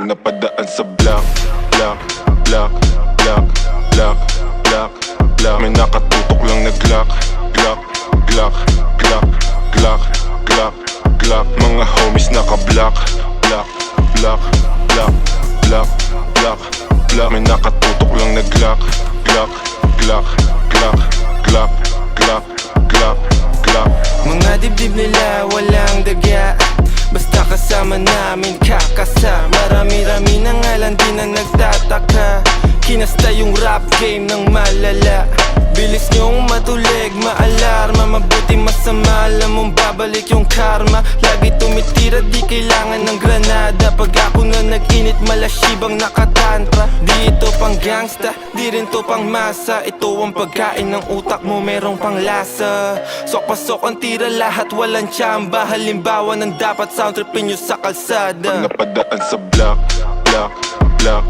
napadaan sa block, block, block, block, block, block, block. May nakatutok lang na Glock, Glock, Glock, Glock, Glock, Glock, Glock. Mga homies naka-block, block, block, block, block, block, block. May nakatutok lang na Glock, Glock, Glock, Glock, Glock, Glock, Glock, Glock. Mga dibdib nila walang daga, basta kasama namin kakasa. Marami-rami na nga lang din ang nagtataka. Kinasta yung rap game ng malala. Bilis nyong matulig, maalarma. Mabuti masama, alam mong babalik yung karma. Lagi tumitira, di kailangan ng granada. Pag ako na nag-init, malasibang nakatantra. Di ito pang gangsta, di rin to pang masa. Ito ang pagkain ng utak mo, merong pang lasa. Sok-pasok ang tira, lahat walang tsamba. Halimbawa ng dapat sound tripin nyo sa kalsada. Napadaan sa block, block, block,